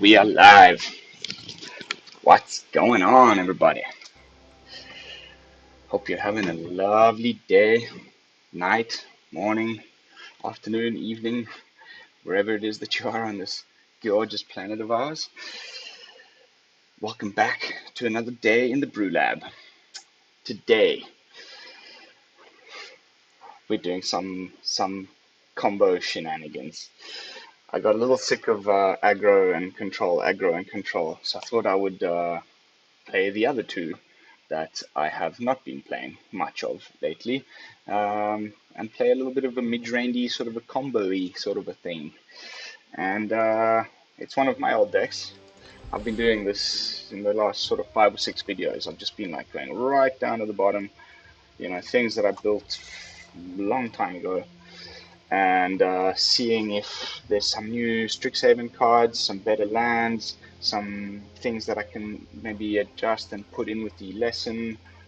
We are live. What's going on, everybody? Hope you're having a lovely day, night, morning, afternoon, evening, wherever it is that you are on this gorgeous planet of ours. Welcome back to another day in the BrewLab. Today, we're doing some combo shenanigans. I got a little sick of aggro and control, so I thought I would play the other two that I have not been playing much of lately, and play a little bit of a mid-rangey, sort of a combo-y sort of a thing. And it's one of my old decks. I've been doing this in the last sort of 5 or 6 videos. I've just been like going right down to the bottom, you know, things that I built a long time ago, and seeing if there's some new Strixhaven cards, some better lands, some things that I can maybe adjust and put in with the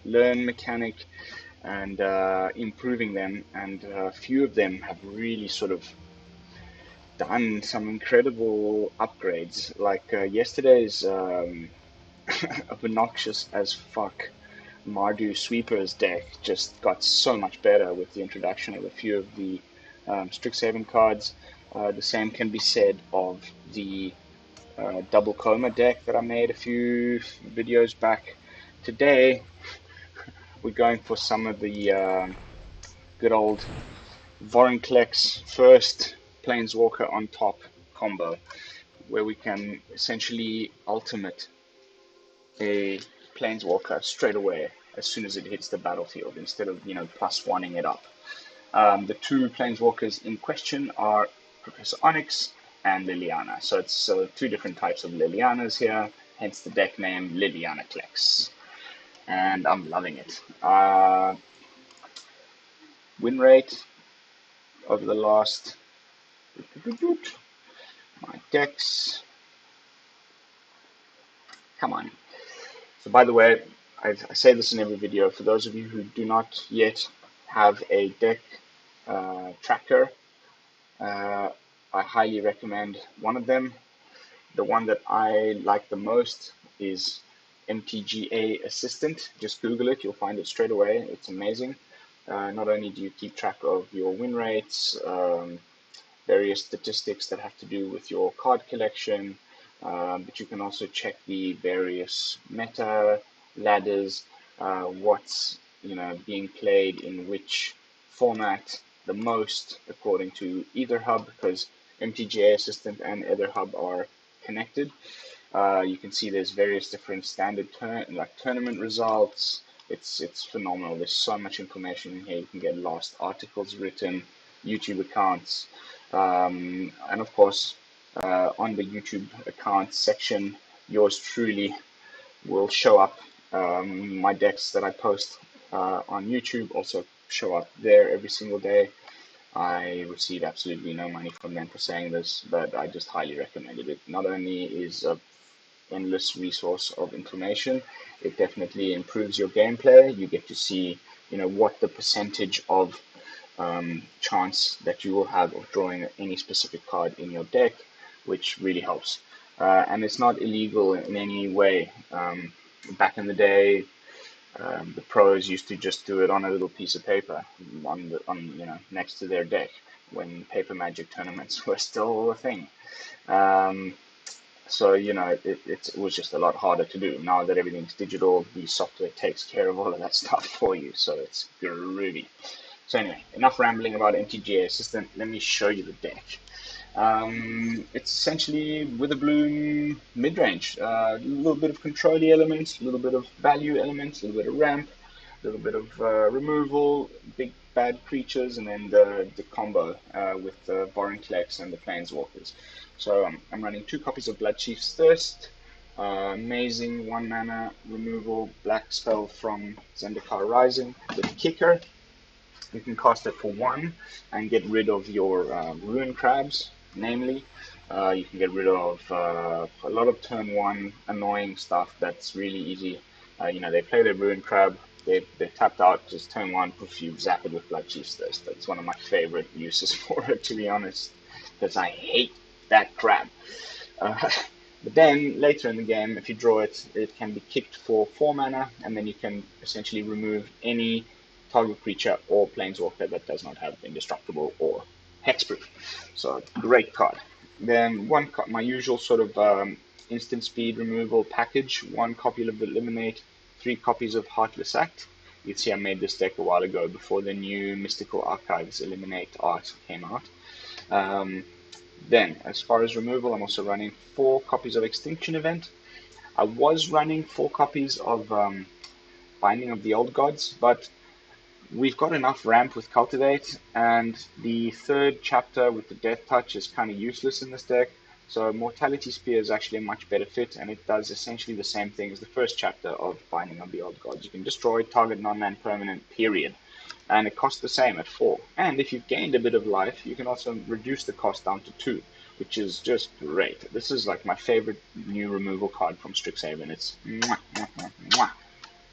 learn mechanic, and improving them. And a few of them have really sort of done some incredible upgrades. Like yesterday's obnoxious as fuck Mardu Sweepers deck just got so much better with the introduction of a few of the Strixhaven cards. The same can be said of the double coma deck that I made a few videos back. Today we're going for some of the good old Vorinclex first Planeswalker on top combo, where we can essentially ultimate a Planeswalker straight away as soon as it hits the battlefield, instead of, you know, plus one-ing it up. The two Planeswalkers in question are Professor Onyx and Liliana. So it's two different types of Lilianas here, hence the deck name LilianaClex. And I'm loving it. Win rate over the last... My decks... Come on. So by the way, I say this in every video, for those of you who do not yet have a deck tracker, I highly recommend one of them. The one that I like the most is MTGA Assistant. Just Google it, you'll find it straight away. It's amazing. Not only do you keep track of your win rates, various statistics that have to do with your card collection, but you can also check the various meta ladders, what's, you know, being played in which format the most according to either hub, because MTGA Assistant and Ether Hub are connected. You can see there's various different standard tournament results. It's phenomenal. There's so much information in here. You can get lost articles written, YouTube accounts, and of course on the YouTube account section, yours truly will show up. My decks that I post on YouTube also show up there every single day. I receive absolutely no money from them for saying this, but I just highly recommended it. Not only is an endless resource of information, it definitely improves your gameplay. You get to see, you know, what the percentage of chance that you will have of drawing any specific card in your deck, which really helps. And it's not illegal in any way. Back in the day, the pros used to just do it on a little piece of paper on you know, next to their deck, when paper magic tournaments were still a thing. So, you know, it was just a lot harder to do. Now that everything's digital, the software takes care of all of that stuff for you, so it's groovy. So anyway, enough rambling about MTGA Assistant. Let me show you the deck. It's essentially Witherbloom midrange. A little bit of control elements, a little bit of value elements, a little bit of ramp, a little bit of removal, big bad creatures, and then the combo with the Vorinclex and the Planeswalkers. So I'm running 2 copies of Bloodchief's Thirst, amazing 1 mana removal black spell from Zendikar Rising with Kicker. You can cast it for 1 and get rid of your ruin crabs, namely. You can get rid of a lot of turn 1 annoying stuff that's really easy. You know, they play their ruin crab, they're tapped out, just turn 1, poof, you zap it with Bloodchief's Thirst. That's one of my favorite uses for it, to be honest, because I hate that crab. But then later in the game, if you draw it, it can be kicked for 4 mana, and then you can essentially remove any target creature or planeswalker that does not have indestructible or hexproof. So great card. Then my usual sort of instant speed removal package: 1 copy of Eliminate, 3 copies of Heartless Act. You can see I made this deck a while ago before the new Mystical Archives Eliminate art came out. Then, as far as removal, I'm also running 4 copies of Extinction Event. I was running 4 copies of Binding of the Old Gods, but we've got enough ramp with Cultivate, and the 3rd chapter with the Death Touch is kind of useless in this deck. So Mortality Spear is actually a much better fit, and it does essentially the same thing as the 1st chapter of Binding of the Old Gods. You can destroy target non-land permanent, period. And it costs the same at 4. And if you've gained a bit of life, you can also reduce the cost down to 2, which is just great. This is like my favorite new removal card from Strixhaven. It's mwah, mwah, mwah, mwah.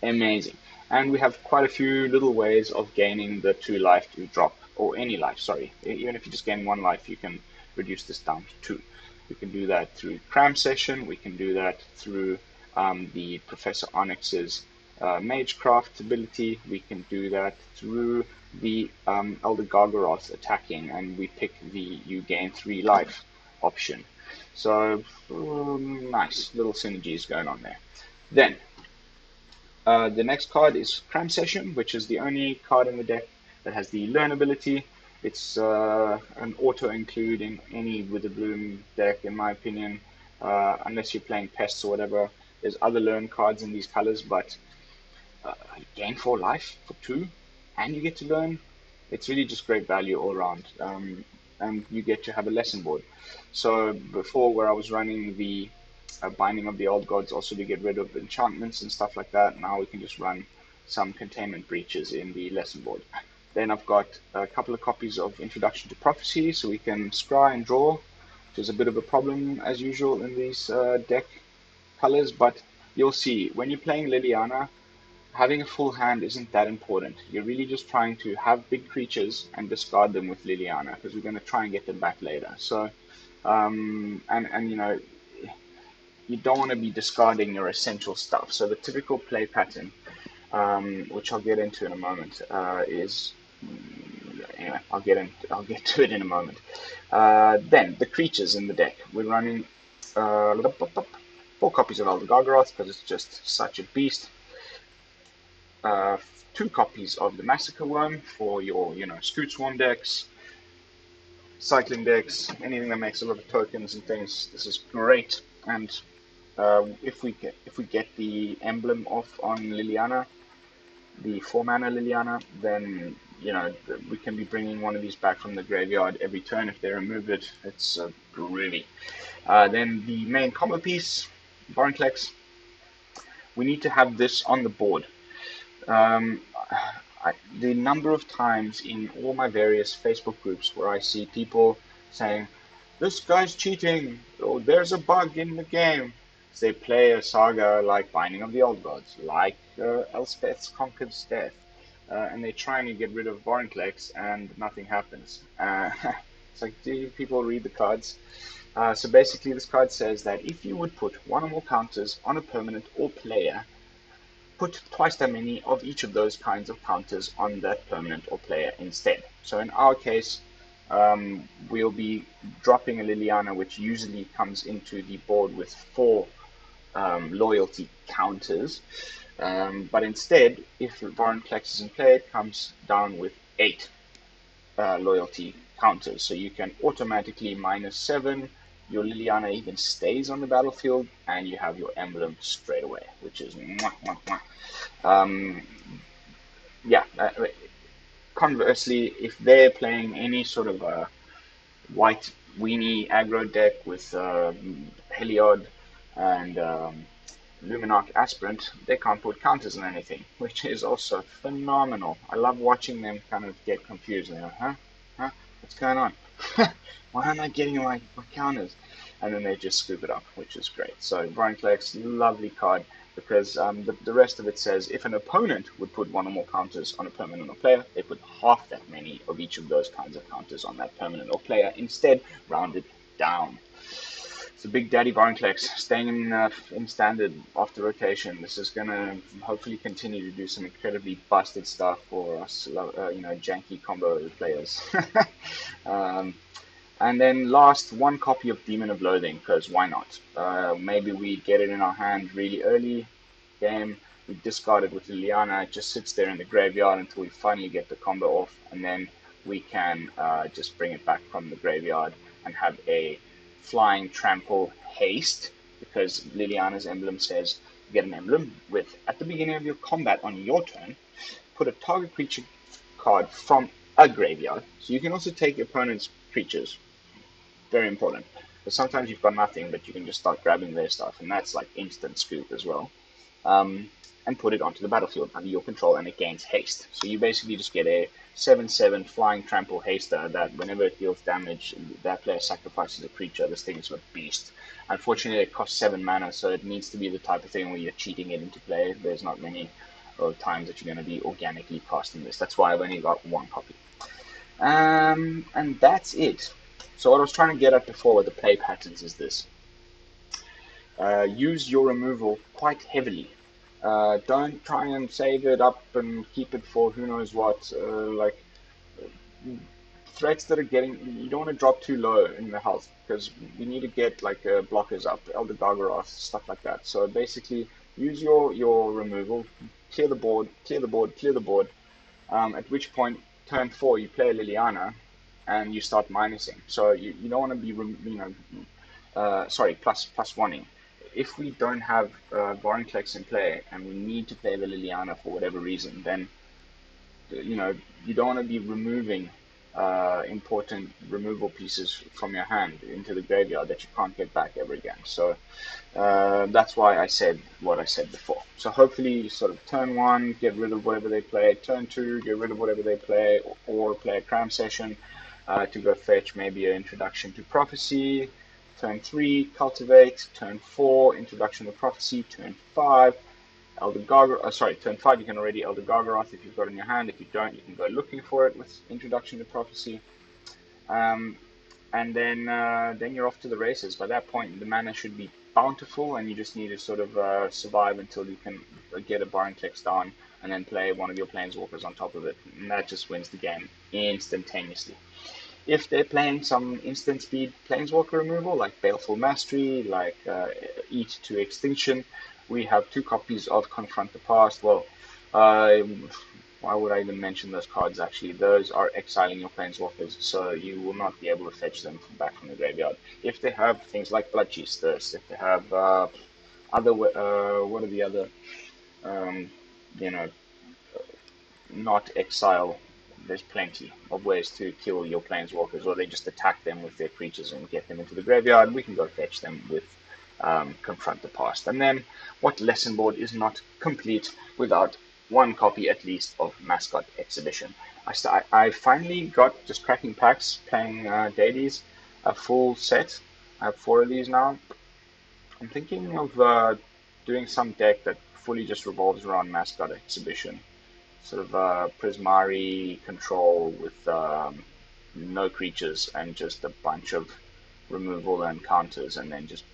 Amazing. And we have quite a few little ways of gaining the 2 life to drop, or any life, sorry. Even if you just gain 1 life, you can reduce this down to 2. We can do that through Cram Session. We can do that through the Professor Onyx's Magecraft ability. We can do that through the Elder Gargaroth attacking, and we pick the you gain 3 life option. So nice little synergies going on there. Then the next card is Cram Session, which is the only card in the deck that has the Learn ability. It's an auto-include in any Witherbloom deck, in my opinion, unless you're playing Pests or whatever. There's other Learn cards in these colors, but you gain 4 life for 2, and you get to learn. It's really just great value all around, and you get to have a lesson board. So before, where I was running the Binding of the Old Gods also to get rid of enchantments and stuff like that, now we can just run some Containment Breaches in the lesson board. Then I've got a couple of copies of Introduction to Prophecy, so we can scry and draw, which is a bit of a problem as usual in these deck colors, but you'll see when you're playing Liliana, having a full hand isn't that important. You're really just trying to have big creatures and discard them with Liliana, because we're going to try and get them back later. So, and you know, you don't want to be discarding your essential stuff. So the typical play pattern, which I'll get into in a moment, is anyway. I'll get to it in a moment. Then the creatures in the deck. We're running 4 copies of Elder Gargaroth because it's just such a beast. 2 copies of the Massacre Wurm for your, Scoot Swarm decks, cycling decks, anything that makes a lot of tokens and things. This is great. And if we get the emblem off on Liliana, the 4 mana Liliana, then we can be bringing one of these back from the graveyard every turn if they remove it. It's groovy. Then the main combo piece, Vorinclex. We need to have this on the board. The number of times in all my various Facebook groups where I see people saying, "This guy's cheating," or "There's a bug in the game." So they play a saga like Binding of the Old Gods, like Elspeth's Conquered Death, and they're trying to get rid of Vorinclex, and nothing happens. It's like, do people read the cards? So basically, this card says that if you would put 1 or more counters on a permanent or player, put twice that many of each of those kinds of counters on that permanent or player instead. So in our case, we'll be dropping a Liliana, which usually comes into the board with 4 loyalty counters. But instead, if Vorinclex is in play, it comes down with 8 loyalty counters. So you can automatically -7. Your Liliana even stays on the battlefield, and you have your emblem straight away, which is mwah, mwah, mwah. Conversely, if they're playing any sort of a white weenie aggro deck with Heliod and Luminarch Aspirant, they can't put counters on anything, which is also phenomenal. I love watching them kind of get confused. They're like, huh? What's going on? Why am I getting my counters? And then they just scoop it up, which is great. So Vorinclex, lovely card, because the rest of it says if an opponent would put 1 or more counters on a permanent or player, they put half that many of each of those kinds of counters on that permanent or player, instead rounded down. So Big Daddy Vorinclex staying in standard after rotation. This is gonna hopefully continue to do some incredibly busted stuff for us, janky combo players. um, and then last, one copy of Demon of Loathing, because why not? Maybe we get it in our hand really early game. We discard it with Liliana. It just sits there in the graveyard until we finally get the combo off, and then we can just bring it back from the graveyard and have a flying trample haste, because Liliana's emblem says you get an emblem with, at the beginning of your combat on your turn, put a target creature card from a graveyard. So you can also take your opponent's creatures. Very important. Because sometimes you've got nothing, but you can just start grabbing their stuff, and that's like instant scoop as well. And put it onto the battlefield under your control, and it gains haste. So you basically just get a 7/7 flying trample haster that whenever it deals damage, that player sacrifices a creature. This thing is a beast. Unfortunately, it costs 7 mana, so it needs to be the type of thing where you're cheating it into play. There's not many times that you're going to be organically casting this. That's why I've only got one copy. And that's it. So what I was trying to get at before with the play patterns is this. Use your removal quite heavily. Don't try and save it up and keep it for who knows what. Threats that are getting, you don't want to drop too low in the health, because we need to get like blockers up, Elder Gargaroth, stuff like that. So basically, use your removal, clear the board, clear the board, clear the board. At which point, turn 4, you play Liliana, and you start minusing. So you don't want to be, plus one-ing. If we don't have Vorinclex in play and we need to play the Liliana for whatever reason, then you don't want to be removing important removal pieces from your hand into the graveyard that you can't get back ever again. So that's why I said what I said before. So hopefully, sort of turn 1, get rid of whatever they play. Turn 2, get rid of whatever they play, or play a Cram Session to go fetch maybe an Introduction to Prophecy. Turn 3, Cultivate. Turn 4, Introduction to Prophecy. Turn 5, Elder Gargaroth. Turn 5, you can already Elder Gargaroth if you've got it in your hand. If you don't, you can go looking for it with Introduction to Prophecy. And then you're off to the races. By that point, the mana should be bountiful, and you just need to sort of survive until you can get a Vorinclex down, and then play one of your Planeswalkers on top of it. And that just wins the game instantaneously. If they're playing some instant speed Planeswalker removal, like Baleful Mastery, like Eat to Extinction, we have 2 copies of Confront the Past. Well, why would I even mention those cards, actually? Those are exiling your Planeswalkers, so you will not be able to fetch them back from the graveyard. If they have things like Bloodchief, if they have what are the other, not exile, there's plenty of ways to kill your Planeswalkers, or they just attack them with their creatures and get them into the graveyard. We can go fetch them with Confront the Past. And then, what lesson board is not complete without one copy at least of Mascot Exhibition? I finally got, just cracking packs, playing dailies, a full set. I have 4 of these now. I'm thinking of doing some deck that fully just revolves around Mascot Exhibition. Sort of Prismari control with no creatures and just a bunch of removal and counters, and then just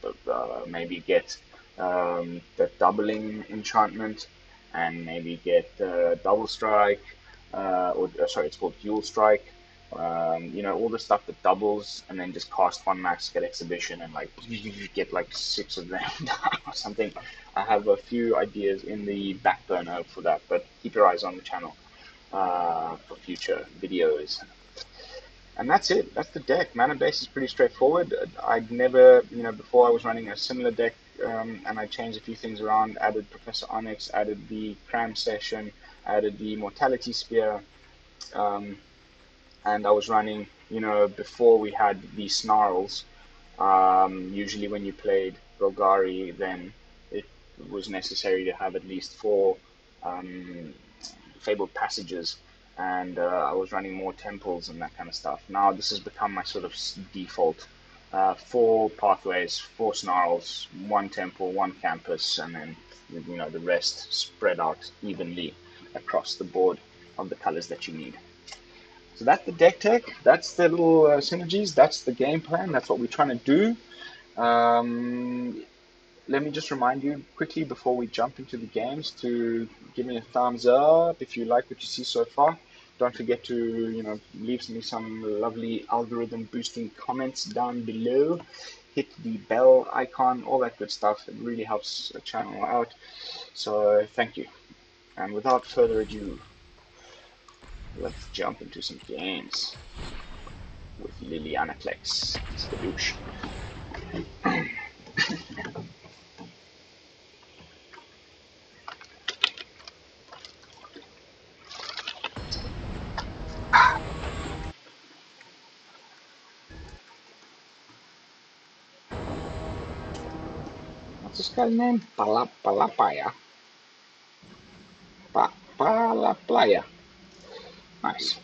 maybe get the doubling enchantment, and maybe get double strike, it's called dual strike. All the stuff that doubles, and then just cast 1 Mascot Exhibition and like get like 6 of them or something. I have a few ideas in the back burner for that, but keep your eyes on the channel for future videos. And that's it. That's the deck. Mana base is pretty straightforward. I'd never, before I was running a similar deck, and I changed a few things around, added Professor Onyx, added the Cram Session, added the Mortality Spear, and I was running, before we had the Snarls, usually when you played Golgari, then it was necessary to have at least 4 Fabled Passages, and I was running more temples and that kind of stuff. Now this has become my sort of default. 4 pathways, 4 snarls, 1 temple, 1 campus, and then the rest spread out evenly across the board of the colors that you need. So that's the deck tech, that's the little synergies, that's the game plan, that's what we're trying to do. Let me just remind you quickly before we jump into the games to give me a thumbs up if you like what you see so far. Don't forget to, leave me some lovely algorithm boosting comments down below. Hit the bell icon, all that good stuff. It really helps the channel out. So thank you. And without further ado, let's jump into some games with LilianaClex. Skadoosh. What's this guy's name? Palapaya. Palaplaya. Nice.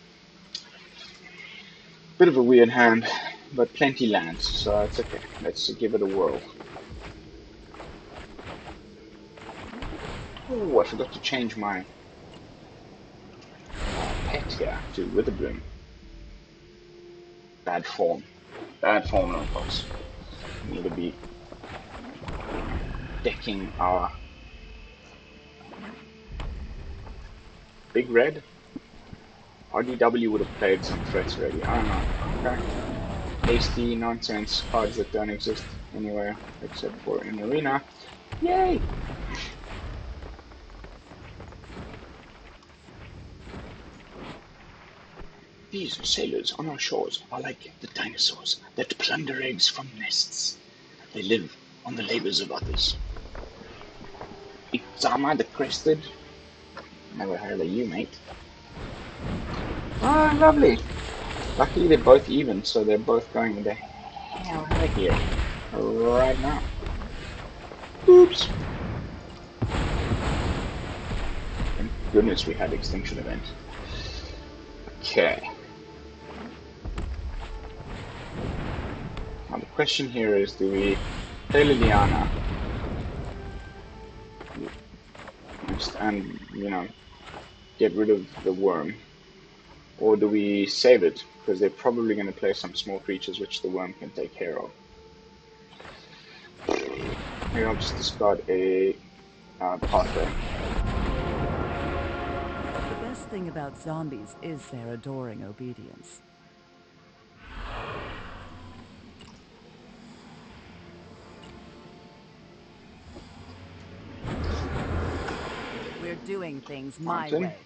Bit of a weird hand, but plenty lands, so it's okay. Let's give it a whirl. Oh, I forgot to change my pet here to Witherbloom. Bad form. Bad form, no folks. We need to be decking our big red. RDW would have played some threats already. I don't know. Okay. Hasty nonsense cards that don't exist anywhere except for in Arena. Yay! These sailors on our shores are like the dinosaurs that plunder eggs from nests. They live on the labors of others. Itzama the Crested. Never heard of you, mate. Oh, lovely. Luckily they're both even, so they're both going the hell out of here right now. Oops. Thank goodness we had Extinction Event. Okay. Now the question here is, do we play Liliana and, get rid of the worm? Or do we save it? Because they're probably going to play some small creatures which the worm can take care of. Maybe I'll just discard a pathway. The best thing about zombies is their adoring obedience. We're doing things my way.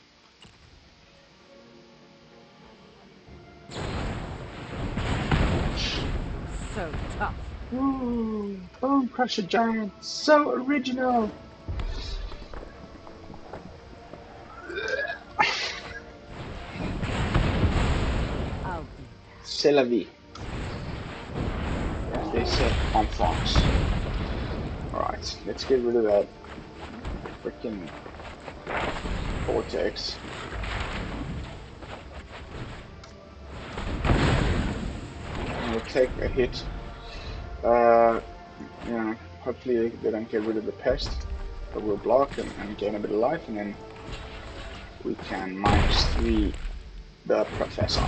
So tough. Ooh, Bone Crusher Giant, so original. C'est la vie. As they say en France. Alright, let's get rid of that freaking vortex. And we'll take a hit. Hopefully they don't get rid of the pest, but we'll block and gain a bit of life, and then we can -3 the Professor.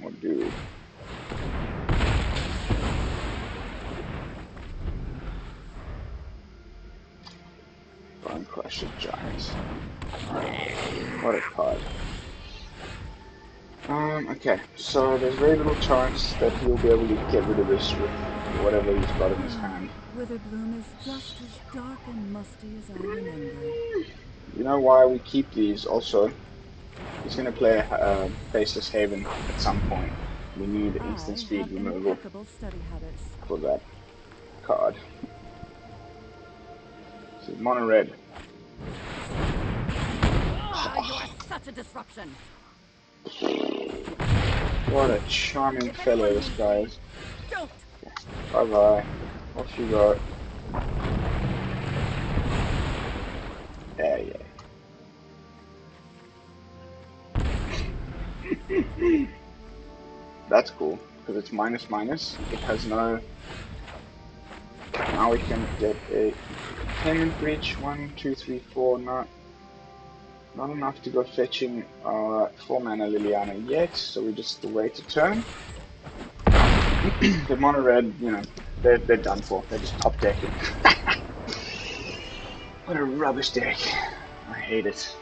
We'll do Bone Crusher Giants. What a card. Okay, so there's very little chance that he'll be able to get rid of this with whatever he's got in his hand. Witherbloom is just as dark and musty as I remember. You know why we keep these also? He's going to play Faceless Haven at some point. We need instant speed removal for that card. This is mono red. You're such a disruption. What a charming fellow this guy is. Bye bye. Off you go. Yeah. That's cool, because it's -/. It has no... Now we can get a Containment Breach, 1, 2, 3, 4, not enough to go fetching 4 mana Liliana yet, so we just wait a turn. The mono red, you know, they're done for. They're just top decking. What a rubbish deck. I hate it.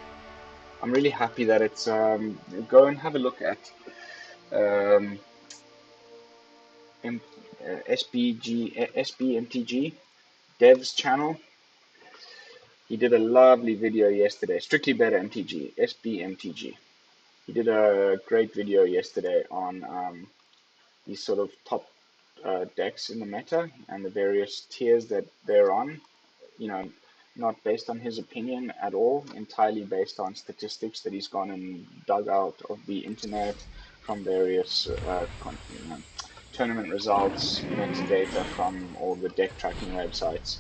I'm really happy that it's go and have a look at SBMTG Dev's channel. He did a lovely video yesterday. Strictly Better MTG, SBMTG. He did a great video yesterday on these sort of top decks in the meta and the various tiers that they're on. You know, not based on his opinion at all, entirely based on statistics that he's gone and dug out of the internet from various tournament results, metadata from all the deck tracking websites.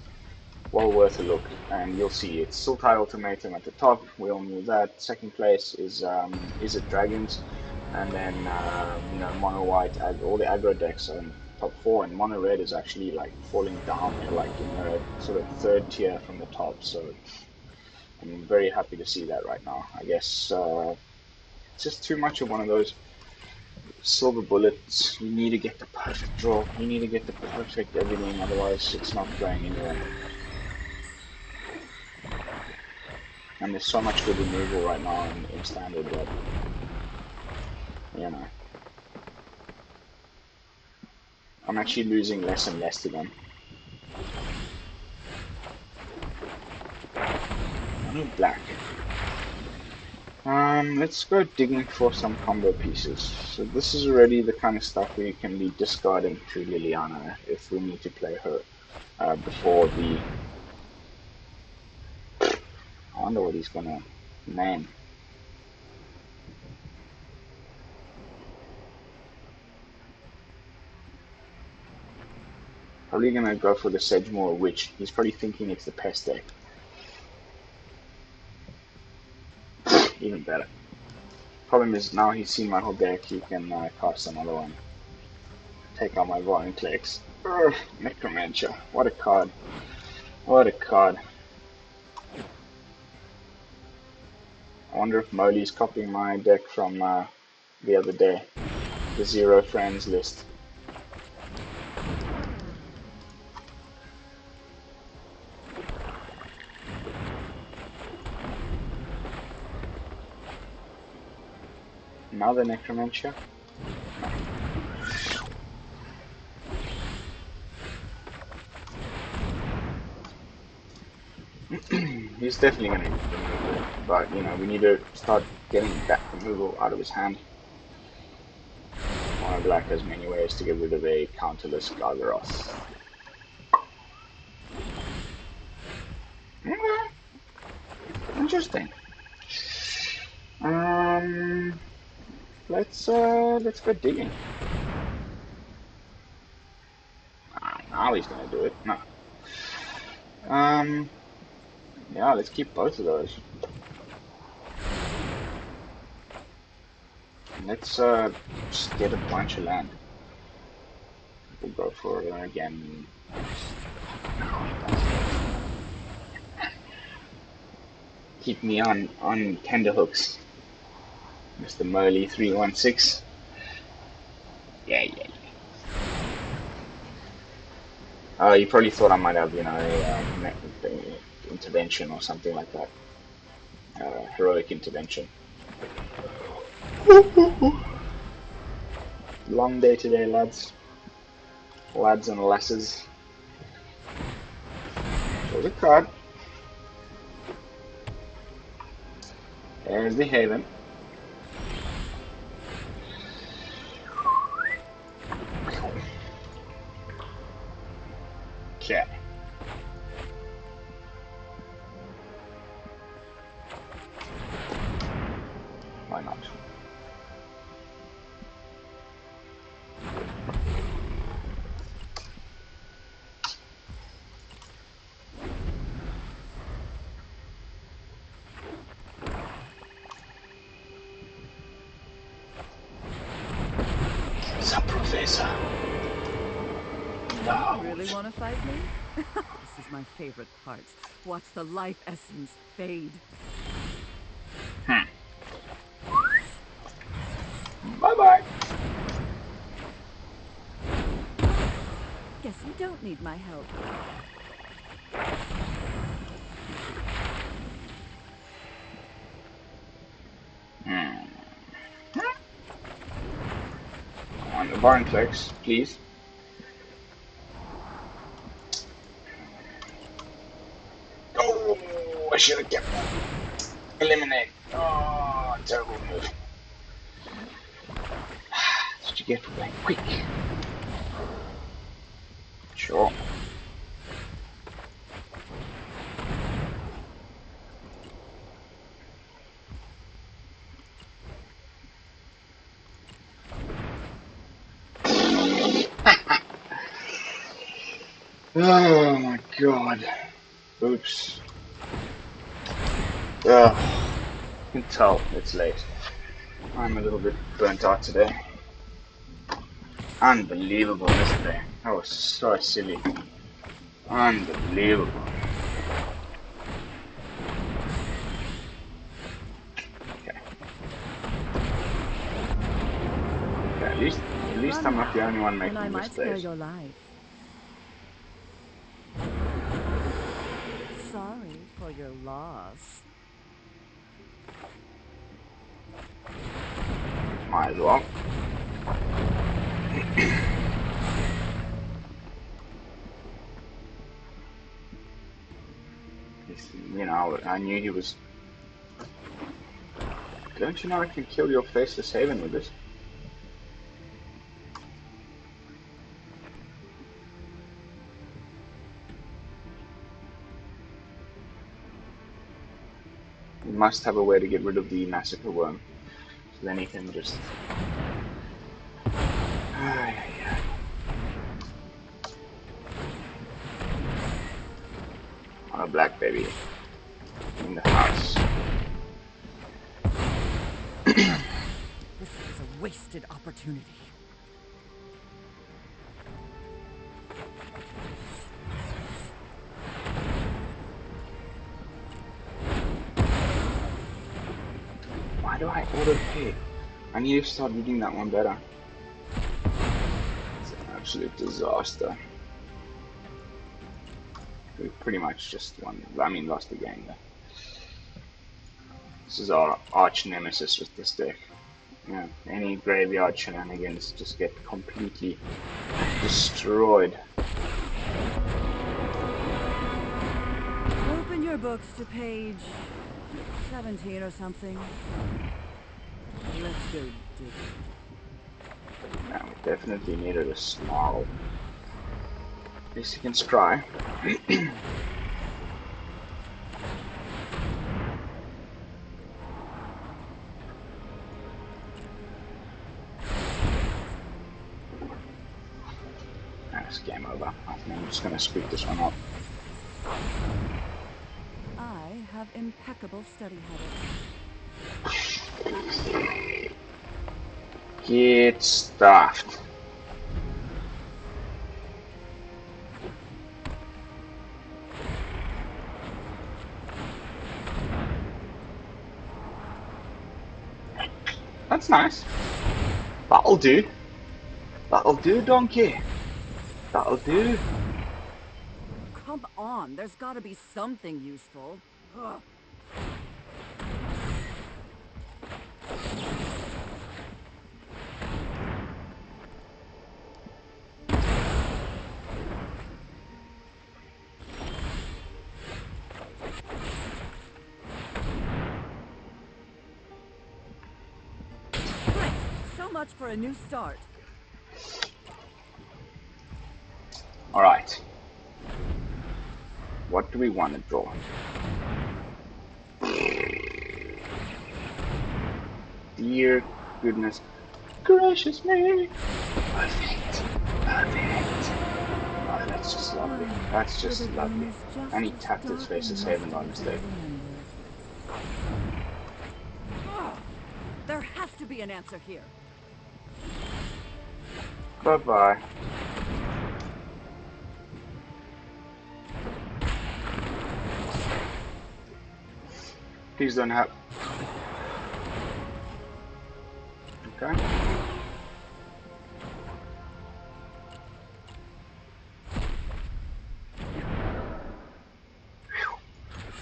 Well worth a look, and you'll see it's Sultai Ultimatum at the top. We all knew that. Second place is it Dragons, and then you know, mono white, all the aggro decks are in top 4, and mono red is actually like falling down. They're like in the sort of third tier from the top. So I'm very happy to see that right now. I guess it's just too much of one of those silver bullets. You need to get the perfect draw. You need to get the perfect everything, otherwise it's not going anywhere. And there's so much good removal right now in Standard that, you know, I'm actually losing less and less to them. Mono black. Let's go digging for some combo pieces. So this is already the kind of stuff we can be discarding to Liliana if we need to play her before the... I wonder what he's gonna name. Probably gonna go for the Sedgemoor Witch. He's probably thinking it's the Pest deck. Even better. Problem is now he's seen my whole deck, he can cast another one. Take out my Vorinclex. Necromancer. What a card. What a card. I wonder if Molly's copying my deck from the other day. The Zero Friends list. Another Necromancer? No. He's definitely going to remove it, but you know, we need to start getting that removal out of his hand. Mono black has many ways to get rid of a counterless Gargaroth. Interesting. Let's go digging. Now he's gonna do it. No. Yeah, let's keep both of those. Let's just get a bunch of land. We'll go for it again. Keep me on tenterhooks, Mr. Merly 316. Yeah. You probably thought I might have, you know, a intervention or something like that. Heroic intervention. Long day today, lads. Lads and lasses. Show the card. There's the Haven. Okay. Why not? What's up, Professor? No. You really want to fight me? This is my favorite part. Watch the life essence fade. Bye-bye. Guess you don't need my help. On the Vorinclex, please. Oh, I should have kept that. Eliminate. Oh, terrible move. That's what you get for playing quick. Sure. Oh my god. Oops. Ugh. You can tell it's late. I'm a little bit burnt out today. Unbelievable yesterday. That was so silly. Unbelievable. Okay. Okay, at least I'm not the only one making I might spare mistakes. your life. Sorry for your loss. Might as well. You know, I knew he was... Don't you know I can kill your Faceless Haven with this? You must have a way to get rid of the Massacre Wurm. So then he can just... On a black baby. In the house. This is a wasted opportunity. Why do I auto-pay? I need to start reading that one better. It's an absolute disaster. We pretty much just won. I mean, lost the game there. This is our arch nemesis with this deck. Yeah, any graveyard shenanigans just get completely destroyed. Open your books to page 17 or something. Let's go digging. Yeah, we definitely needed a Snarl. At least he can scry. That's game over. I think I'm just going to squeak this one up. I have impeccable study habits. Get stuffed. That's nice. That'll do. That'll do, donkey. That'll do. Come on, there's gotta be something useful. Ugh. Great. So much for a new start. Alright. What do we want to draw? Dear goodness gracious me! Perfect. Perfect. Oh, that's just lovely. That's just lovely. And he tapped his Faceless Haven by mistake. There has to be an answer here. Bye-bye. Please don't have. Okay.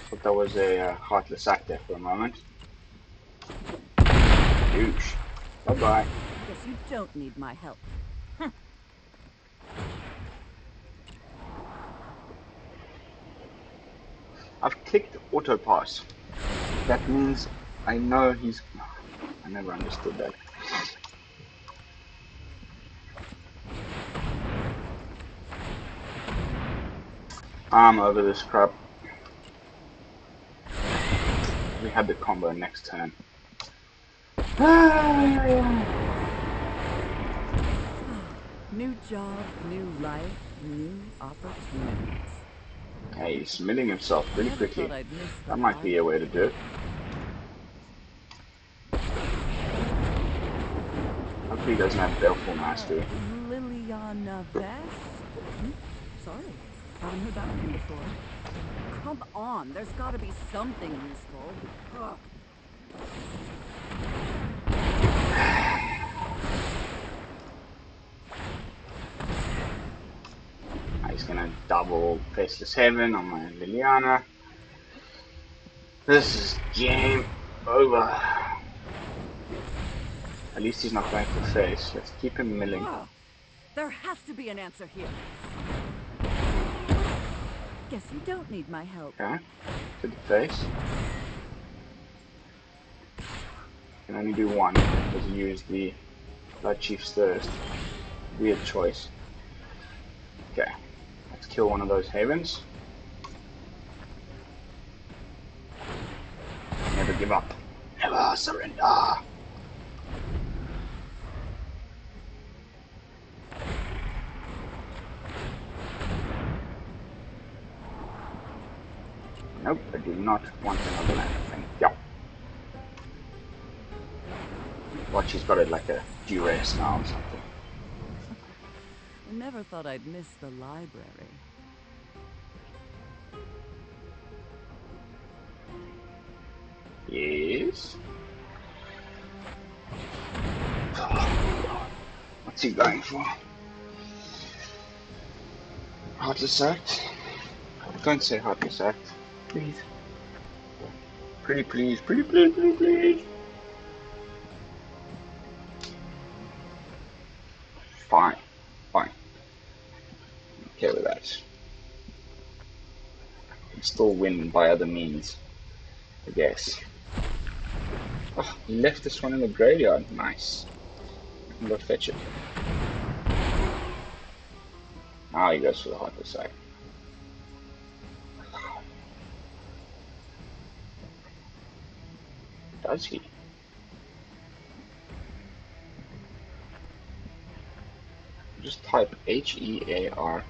Thought that was a Heartless Act there for a moment. Douche. Bye-bye. Guess you don't need my help. I've clicked auto pass. That means I know he's. I never understood that. I'm over this crap. We had the combo next turn. New job, new life, new opportunities. Hey, he's milling himself pretty Never quickly. thought I'd miss the That might be a way to do it. Hopefully he doesn't have Baleful Mastery. Liliana Best? Sorry, haven't heard that name before. Come on, there's gotta be something useful. Ugh. He's gonna double Faceless Heaven on my Liliana. This is game over. At least he's not going for face. Let's keep him milling. There has to be an answer here. Guess you don't need my help. Okay, to the face. Can only do one because he used the Bloodchief's Thirst. Weird choice. Okay, let's kill one of those Havens. Never give up. Never surrender. Nope, I do not want another land. Thank you. Watch, he's got it like a duress now or something. I never thought I'd miss the library. Yes. Oh, what's he going for? Heartless Act? Don't say Heartless Act. Please. Pretty please, pretty please, pretty please. Fine. Fine. I'm okay with that. Can still win by other means, I guess. Oh, he left this one in the graveyard. Nice. I can go fetch it. Now he goes for the Heartless Act. Does he? Just type H-E-A-R.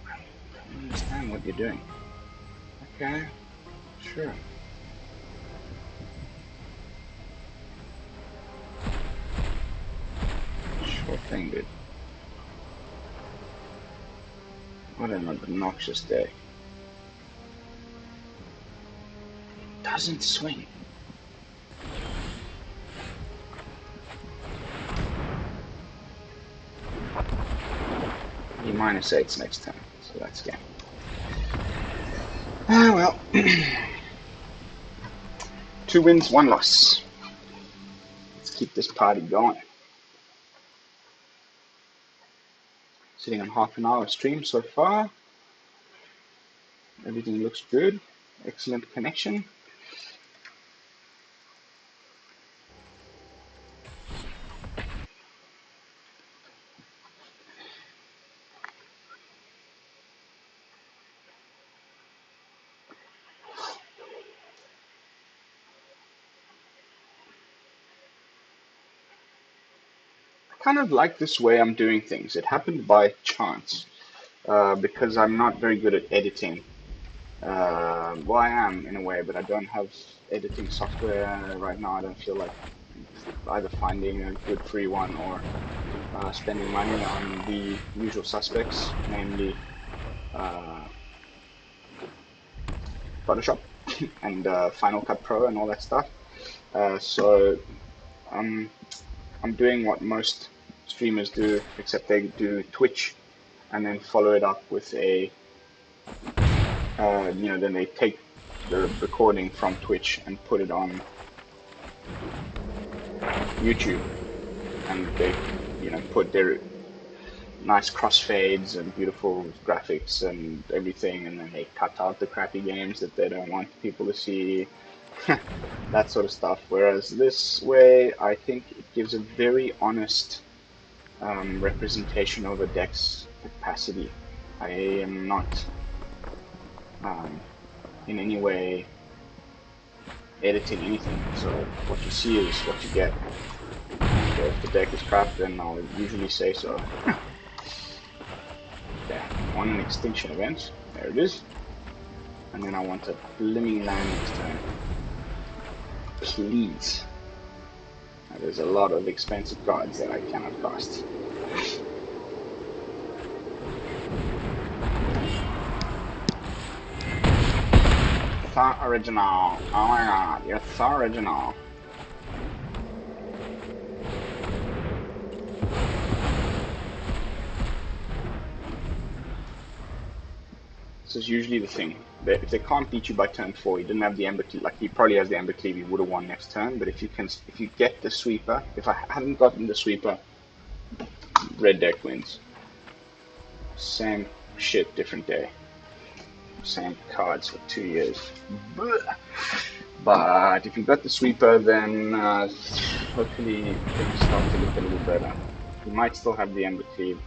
I don't understand what you're doing. Okay, sure. Sure thing, dude. What an obnoxious day. Doesn't swing. He -8s next time, so that's game. Ah, well. 2 wins, 1 loss. Let's keep this party going. Sitting on half an hour stream so far. Everything looks good. Excellent connection. Kind of like this way I'm doing things. It happened by chance because I'm not very good at editing. Well, I am in a way, but I don't have editing software right now. I don't feel like either finding a good free one or spending money on the usual suspects, namely Photoshop and Final Cut Pro and all that stuff. So I'm doing what most streamers do, except they do Twitch and then follow it up with a, then they take the recording from Twitch and put it on YouTube, and they, put their nice crossfades and beautiful graphics and everything, and then they cut out the crappy games that they don't want people to see, that sort of stuff. Whereas this way, I think it gives a very honest representation of a deck's capacity. I am not in any way editing anything, so what you see is what you get. So if the deck is crap, then I'll usually say so. Yeah, on an Extinction Event, there it is. And then I want a Blooming Land next turn. Please. Now, there's a lot of expensive cards that I cannot cast. So original. Oh my god, you're so original. This is usually the thing. If they can't beat you by turn 4, he didn't have the Ember Cleave. Like, he probably has the Ember Cleave, he would have won next turn. But if you get the sweeper, if I hadn't gotten the sweeper, red deck wins. Same shit, different day. Same cards for 2 years. But if you got the sweeper, then hopefully things start to look a little better. You might still have the Ember Cleave.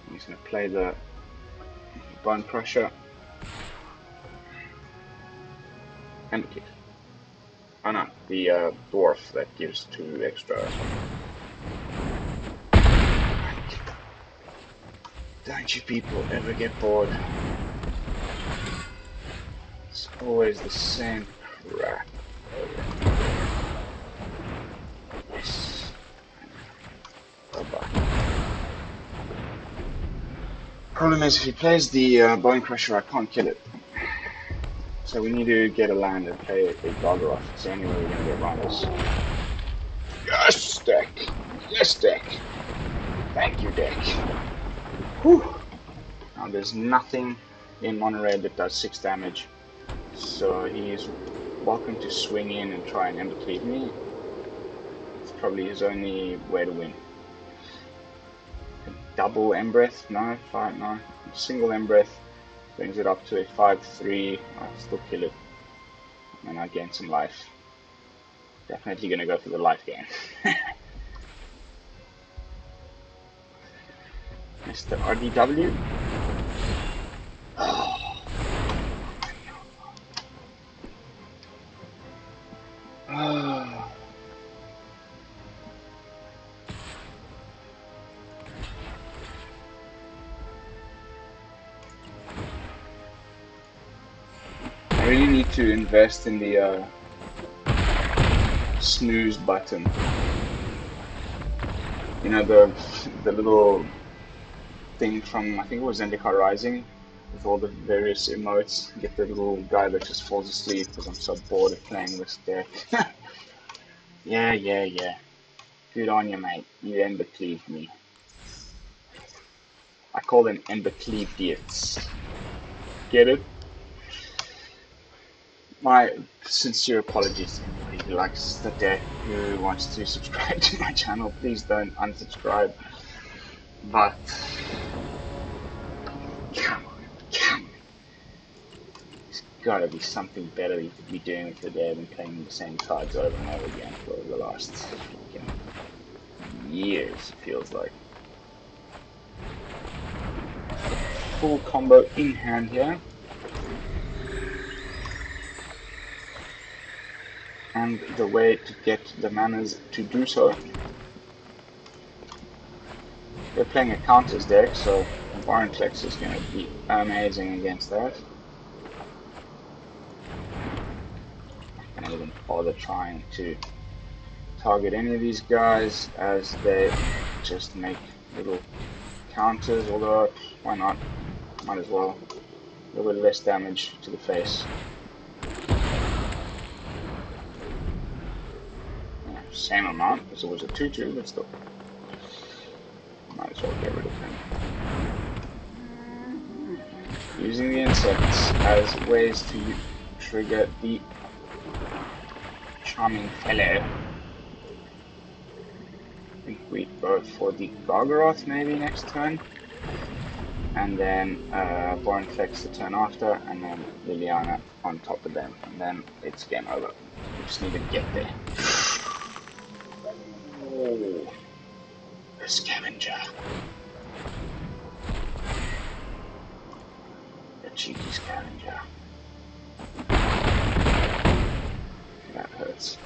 I'm just going to play the Bone Crusher. Ember Cleave. Oh no, the dwarf that gives 2 extra. Don't you people ever get bored? It's always the same crap. Yes. Bye-bye. Problem is, if he plays the Bone Crusher, I can't kill it. So we need to get a land and play a Gargaroth. It's the only way we're going to get around this. Yes, deck! Yes, deck! Thank you, deck. Whew. Now there's nothing in mono red that does 6 damage. So he's welcome to swing in and try and Ember Cleave me. It's probably his only way to win. A double Embereth? No, fine, no. A single Embereth brings it up to a 5-3. I'll still kill it. And I gain some life. Definitely gonna go for the life gain. Mr. RDW. Oh. Oh. I really need to invest in the snooze button. You know, the little thing from, I think it was Zendikar Rising, with all the various emotes. Get the little guy that just falls asleep because I'm so bored of playing this deck. Yeah. Good on you, mate. You Ember Cleaved me. I call them Ember Cleave idiots. Get it? My sincere apologies to anybody who likes the deck, who wants to subscribe to my channel. Please don't unsubscribe. But come on. There's gotta be something better you could be doing with your day than playing the same cards over and over again for the last freaking years, it feels like. Full combo in hand here. And the way to get the manas to do so. We're playing a counters deck, so Vorinclex is going to be amazing against that. I'm not going to even bother trying to target any of these guys as they just make little counters, although why not? Might as well. A little bit less damage to the face. Same amount, because it was a 2/2, but still. Might as well get rid of him. Using the insects as ways to trigger the charming fellow. I think we go for the Gargaroth maybe next turn. And then Vorinclex the turn after, and then Liliana on top of them, and then it's game over. We just need to get there. Oh, the scavenger. The cheeky scavenger. That hurts.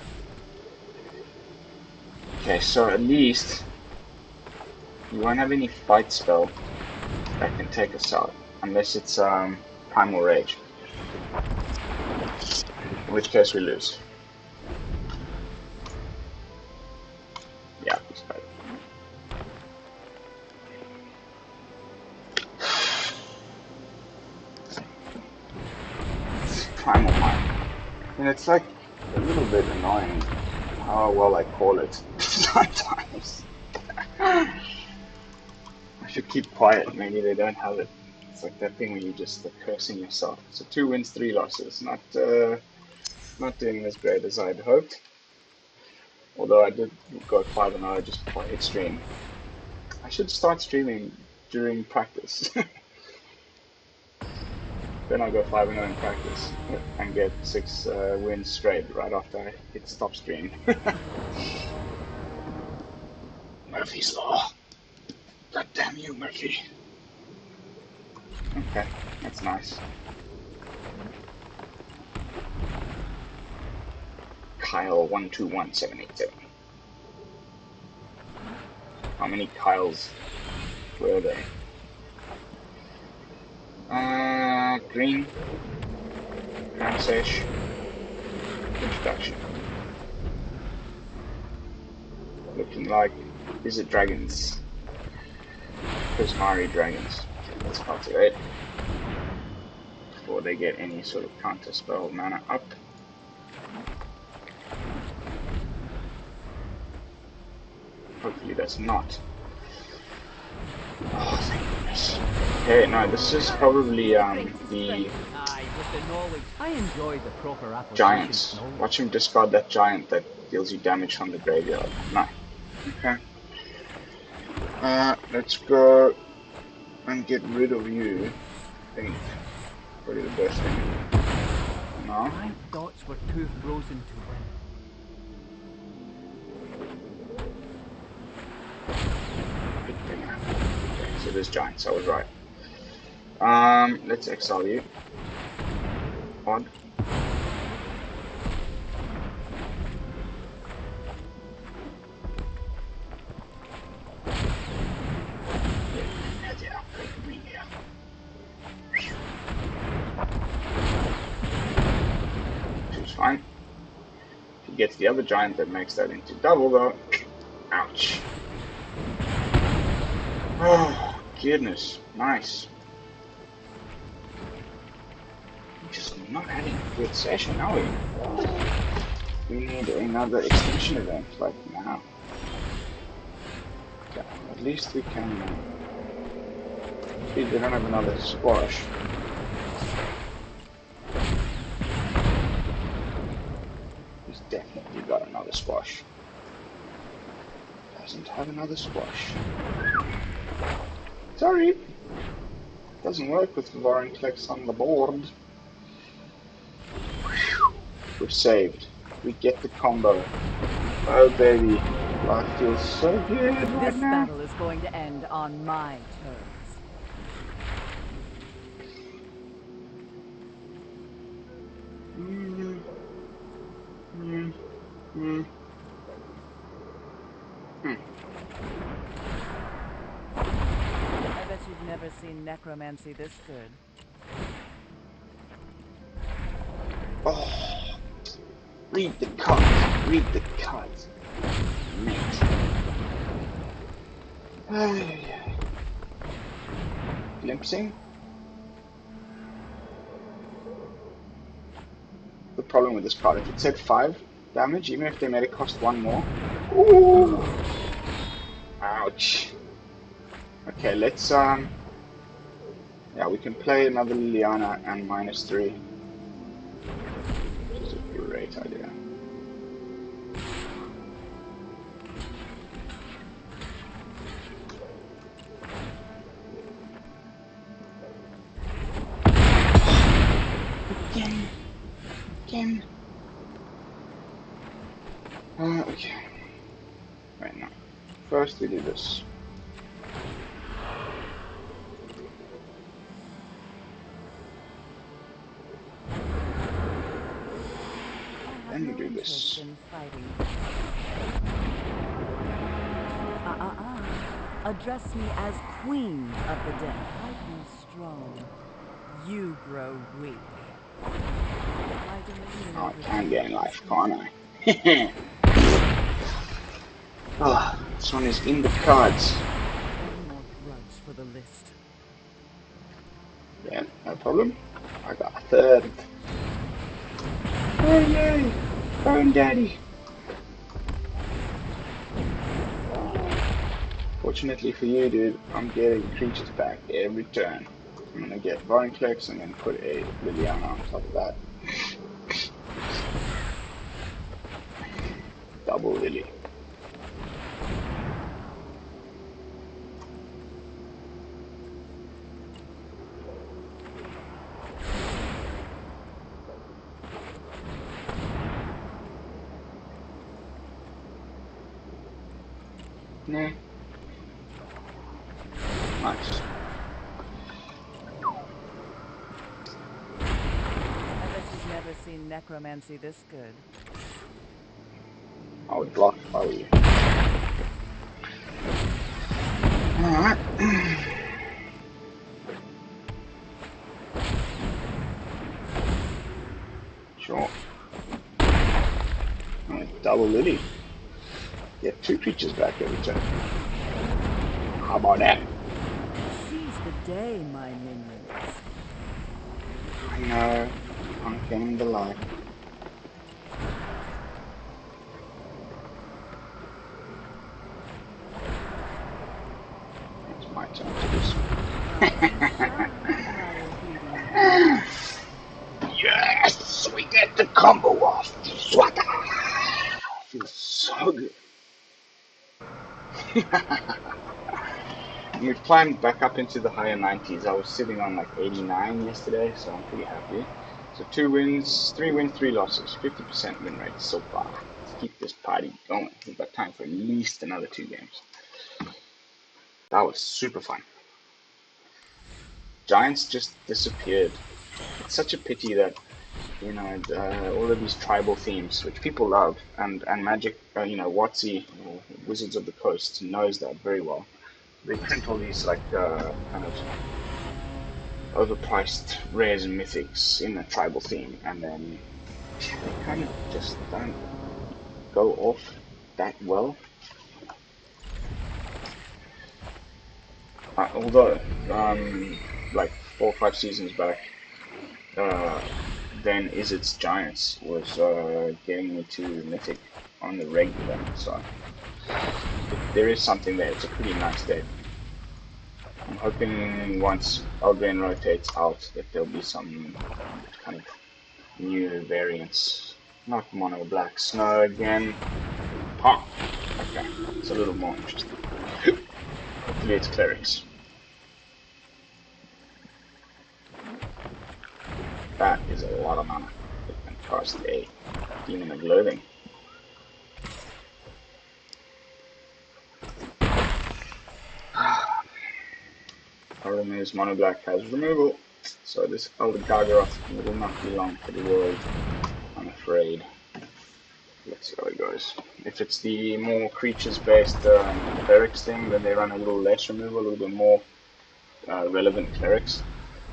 Okay, so at least you won't have any fight spell that can take us out, unless it's Primal Rage, in which case we lose. Yeah, it's better. It's Primal Mind. And it's like a little bit annoying how well I call it sometimes. I should keep quiet, maybe they don't have it. It's like that thing where you just are cursing yourself. So 2 wins, 3 losses. Not doing as great as I'd hoped. Although I did go 5-0 just before I hit stream. I should start streaming during practice. Then I'll go 5-0 in practice and get 6 wins straight right after I hit stop stream. Murphy's Law. God damn you, Murphy. Okay, that's nice. Kyle 121787. How many Kyles were there? Green. Cram Session. Introduction. Looking like, is it dragons? Prismari dragons. Let's cultivate before they get any sort of counter spell mana up. Hopefully that's not. Oh, thank goodness. Okay, no, this is probably the giants. Watch him discard that giant that deals you damage from the graveyard. No. Okay. Let's go and get rid of you. I think probably the best thing. No. My thoughts were too frozen to win. Okay, so there's giants, I was right. Let's exile you. Odd. Two's fine. If he gets the other giant that makes that into double though. Ouch. Oh, goodness. Nice. We're just not having a good session, are we? We need another extinction event, like now. Okay, at least we can... see, they don't have another squash. He's definitely got another squash. Doesn't have another squash. Sorry, doesn't work with Vorinclex on the board. Whew. We're saved. We get the combo. Oh baby, life feels so good right now. This battle is going to end on my terms. I bet you've never seen necromancy this good. Oh, read the cards. Read the cards. Mate. Glimpsing. The problem with this card, if it said 5, damage, even if they made it cost one more. Ooh! Ouch. Okay, let's yeah, we can play another Liliana and -3. Which is a great idea. Again. Okay. Right now. First we do this. Then we do this. Address me as Queen of the Dead. I grew strong. You grow weak. Oh, I can gain life, can't I? Oh, this one is in the cards. One more grudge for the list. Yeah, no problem. I got a third. Oh yay! Bone Daddy! Fortunately for you, dude, I'm getting creatures back every turn. I'm gonna get Vorinclex and then put a Liliana on top of that. Double Lily. Nah. Nice. I bet you've never seen necromancy this good. I would block if I were you. Alright. Sure. Double Lily. Get 2 creatures back every turn. How about that? Seize the day, my minions. I know. I'm getting the light. It's my turn to do so. Yes! We get the combo off! Swata! Feels so good. We've climbed back up into the higher 90s. I was sitting on like 89 yesterday, so I'm pretty happy. So 2 wins, 3 wins, 3 losses, 50% win rate so far. Let's keep this party going. We've got time for at least another 2 games. That was super fun. Giants just disappeared. It's such a pity that, you know, all of these tribal themes, which people love, and Magic, you know, WotC, Wizards of the Coast, knows that very well. They print all these like kind of overpriced rares and mythics in a tribal theme, and then they kind of just don't go off that well. Although, like 4 or 5 seasons back, then Izzet's Giants was getting me to Mythic on the regular, so there is something there. It's a pretty nice deck. I'm hoping once Eldraine rotates out that there'll be some kind of new variants. Not mono black snow again. Huh. Okay, it's a little more interesting. Hopefully it's clerics. That is a lot of mana. It can cast a Demon of Loathing. Problem is mono black has removal, so this Elder Gargaroth will not be long for the world, I'm afraid. Let's see how it goes. If it's the more creatures-based clerics thing, then they run a little less removal, a little bit more relevant clerics.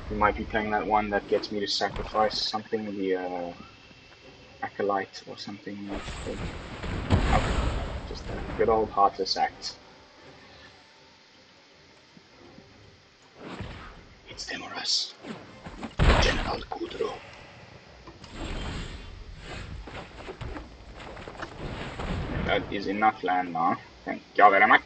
We might be playing that one that gets me to sacrifice something, the Acolyte or something. Oh, just a good old Heartless Act. It's Demoras. General Kudro. That is enough land now. Thank you very much.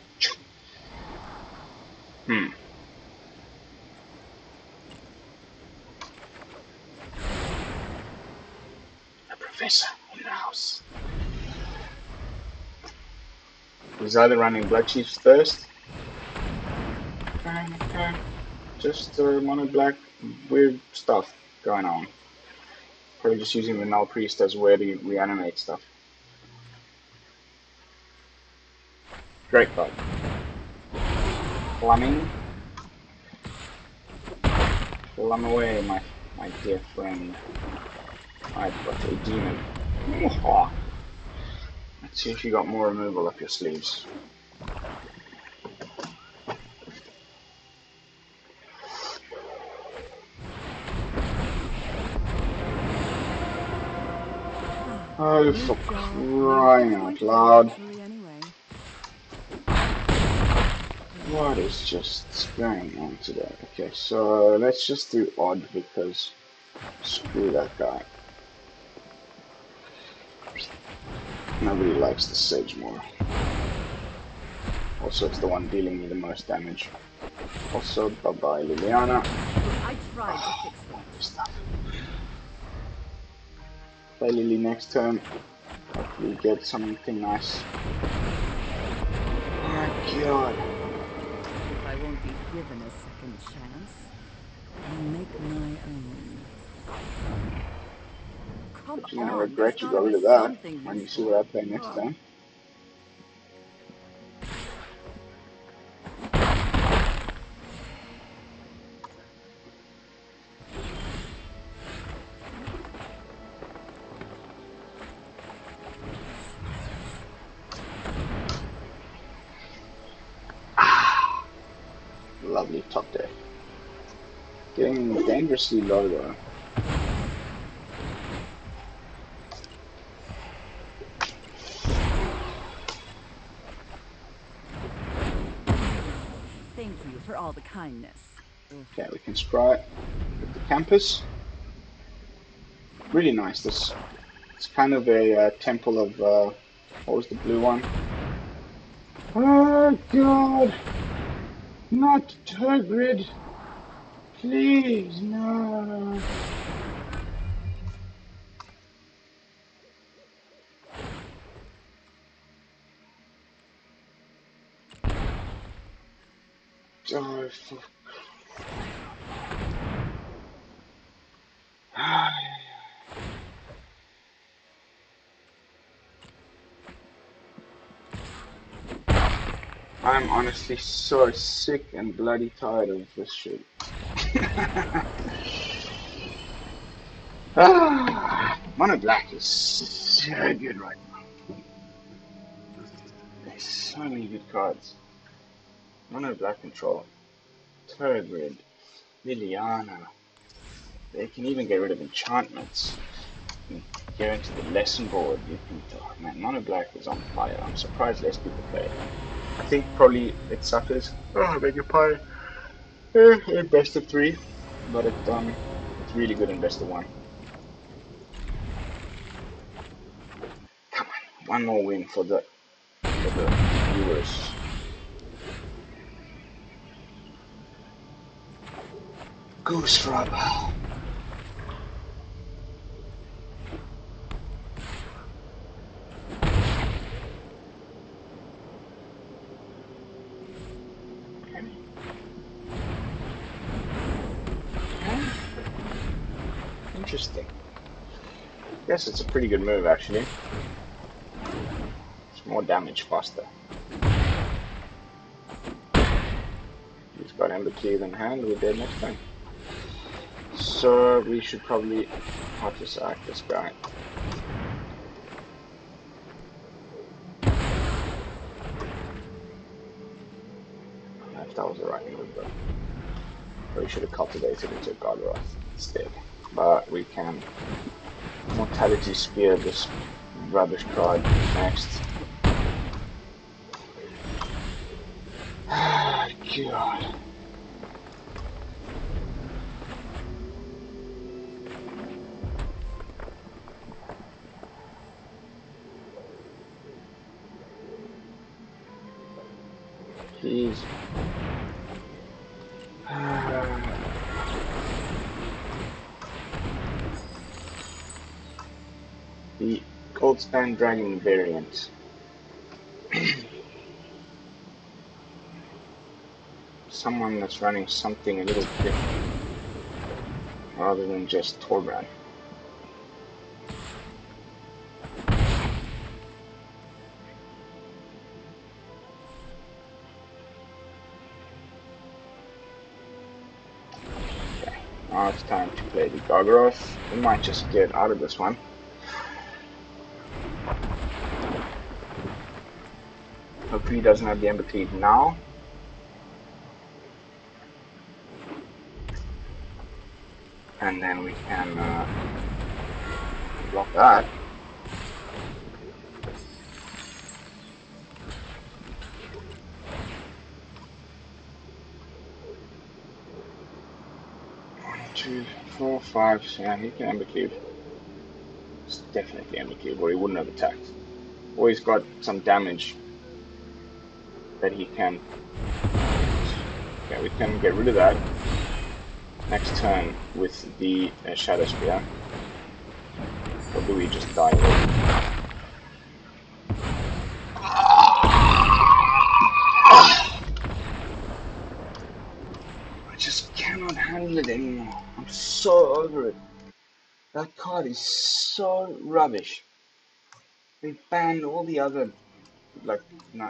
A professor in the house. He's either running Bloodchief's Thirst. Okay. Just mono black, weird stuff going on. Probably just using the Null Priest as a way to reanimate stuff. Great card. Plumbing. Plumb away, my dear friend. I've got a demon. Let's see if you got more removal up your sleeves. Oh, for crying out loud. What is just going on today? Okay, so let's just do odd because screw that guy. Nobody likes the Sage more. Also, it's the one dealing me the most damage. Also, bye-bye, Liliana. I tried to fix Stuff. Play Lily next turn. Hopefully get something nice. Oh my god. If I won't be given a second chance, I'll make my own. Come But you're gonna on, there's regret you gotta got be rid of that something when you see useful. what I play next time. Lovely top deck. Getting dangerously low though. Thank you for all the kindness. Okay, we can scry with the campus. Really nice. This it's kind of a temple of what was the blue one? Oh god! Not Turgrid! Please, no! Oh, fuck. I'm honestly so sick and bloody tired of this shit. Mono Black is so good right now. There's so many good cards. Mono Black control. Turgrid. Liliana. They can even get rid of enchantments. You can go into the lesson board. You can, oh man, Mono Black is on fire. I'm surprised less people play it. I think probably it suffers. Oh, I beg your pardon. In best of 3, but it's really good in best of 1. Come on, one more win for the viewers. Goose Rub. Interesting. Yes, it's a pretty good move actually. It's more damage faster. He's got MTGA in hand, we're dead next time. So we should probably Heartless Act this guy. If that was the right move though. Or we should have cultivated into Gargaroth instead. But we can Mortality Spear this rubbish card next. God. Please. The Goldspan Dragon variant. Someone that's running something a little different rather than just Torbrand. Okay, now it's time to play the Gargaroth. We might just get out of this one. Hopefully he doesn't have the Ember Cleave now. And then we can block that. One, two, 4, 5. Yeah, he can Ember Cleave. It's definitely Ember Cleave, or he wouldn't have attacked. Or he's got some damage that he can. Okay, we can get rid of that next turn with the Shadow Spear. Or do we just die with it? I just cannot handle it anymore. I'm so over it. That card is so rubbish. They banned all the other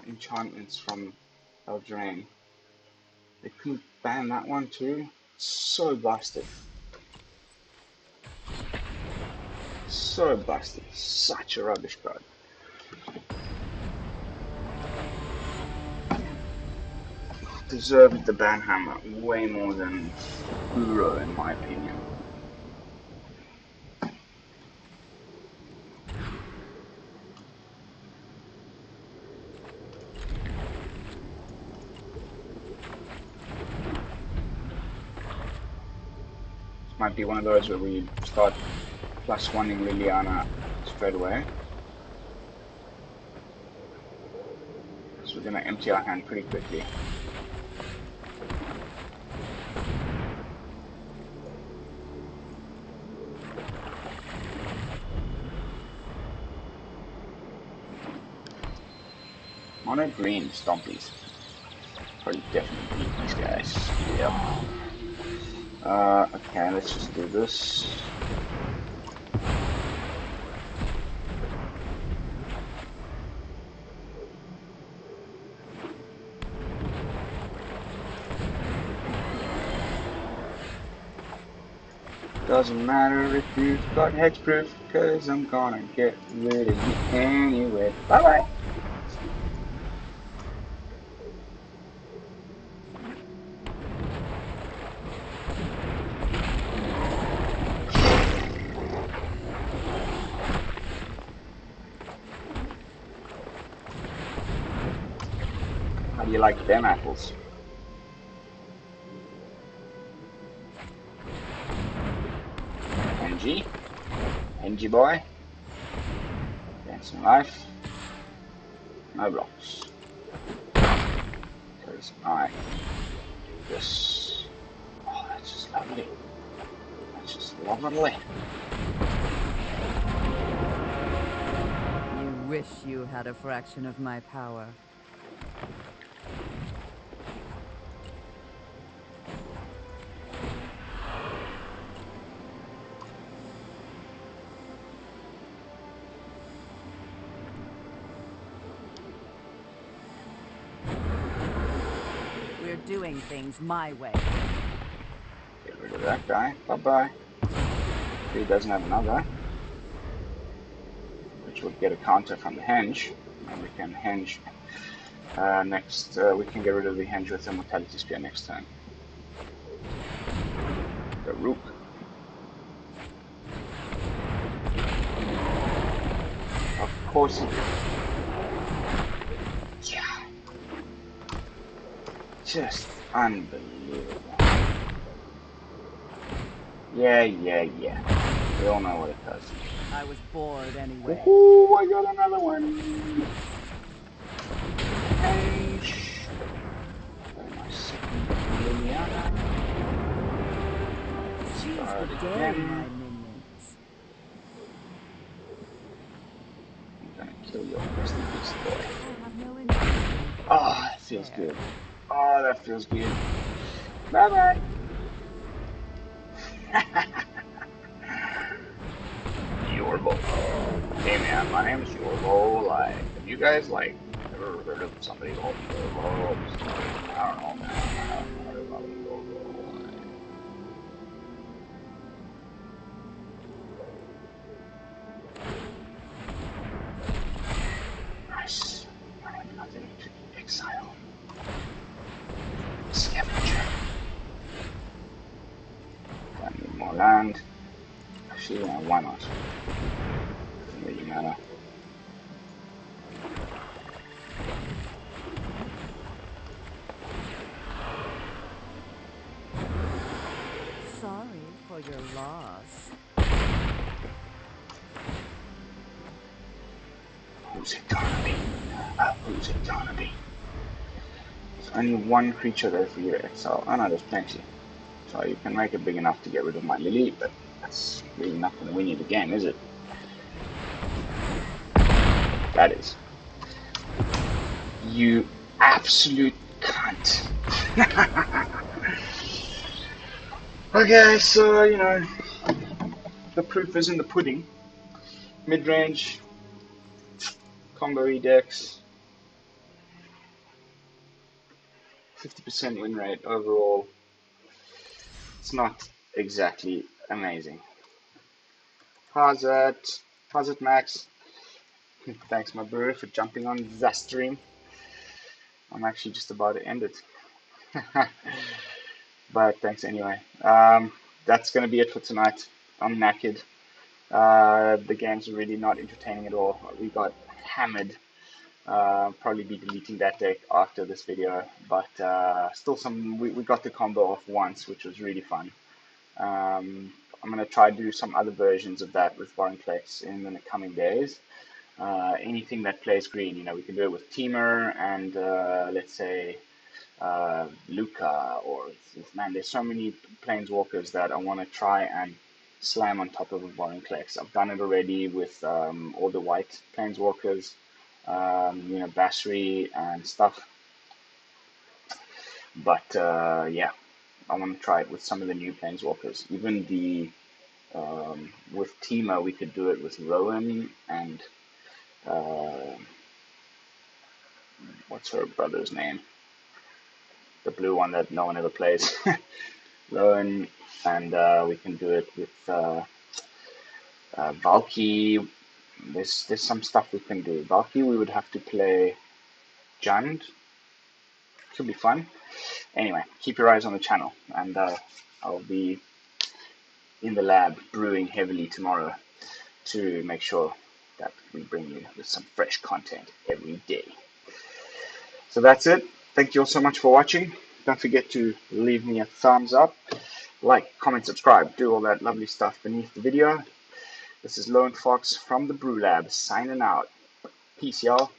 enchantments from Eldraine. They couldn't ban that one too. It's so busted. So busted. Such a rubbish card. Deserved the banhammer way more than Uro, in my opinion. This might be one of those where we start +1ing Liliana straight away. So we're going to empty our hand pretty quickly. Mono green Stompies. Probably definitely beat these guys. Yep. Okay, let's just do this. Doesn't matter if you've got hexproof, cause I'm gonna get rid of you anyway. Bye bye! How do you like them apples? NG boy. Dancing life. No blocks. Because I do this. Oh, that's just lovely. That's just lovely. You wish you had a fraction of my power. We're doing things my way. Get rid of that guy. Bye-bye. He doesn't have another. Which will get a counter from the henge. And we can henge next. We can get rid of the henge with the Mortality Spear next turn. The Rook. Of course he did. Yeah. Just unbelievable. Yeah. We all know what it does. I was bored anyway. Ooh, I got another one. Henge. Exile it Good day, again. my minions. I'm gonna kill your crusty beast boy. I have no interest in Oh, that feels fair. good. Oh, that feels good. Bye bye. Yorbo. Hey man, my name's Yorbo. Like, have you guys like ever heard of somebody called Yorbo? I don't know, man. I haven't heard about Yorbo. Nice. I have nothing to exile. Scavenger. I need more land. Actually, yeah, why not? Doesn't really matter. Sorry for your loss. Who's it gonna be? Who's it gonna be? There's only one creature there for you to exile. Oh no, there's plenty. So you can make it big enough to get rid of my Lily, but that's really not going to win you the game, is it? That is. You absolute cunt. Okay, so, you know, the proof is in the pudding. Mid-range, combo decks, 50% win rate overall. It's not exactly amazing. How's it, Max? Thanks, my brewer, for jumping on the stream. I'm actually just about to end it. But thanks anyway. That's going to be it for tonight. I'm knackered. The games are really not entertaining at all. We got hammered. Probably be deleting that deck after this video. But still we got the combo off once, which was really fun. I'm going to try to do some other versions of that with Vorinclex in the coming days. Anything that plays green, you know, we can do it with Teamer and let's say Luca, or man, there's so many planeswalkers that I want to try and slam on top of a Vorinclex. I've done it already with all the white planeswalkers, you know, Basri and stuff. But yeah, I want to try it with some of the new planeswalkers. Even the with Tima, we could do it with Rowan and what's her brother's name? The blue one that no one ever plays. Rowan, and we can do it with Valky. There's some stuff we can do. Valky, we would have to play Jund. Should be fun. Anyway, keep your eyes on the channel, and I'll be in the lab brewing heavily tomorrow to make sure that we bring you with some fresh content every day. So that's it. Thank you all so much for watching. Don't forget to leave me a thumbs up, like, comment, subscribe, do all that lovely stuff beneath the video. This is Lone Fox from the BrewLab signing out. Peace, y'all.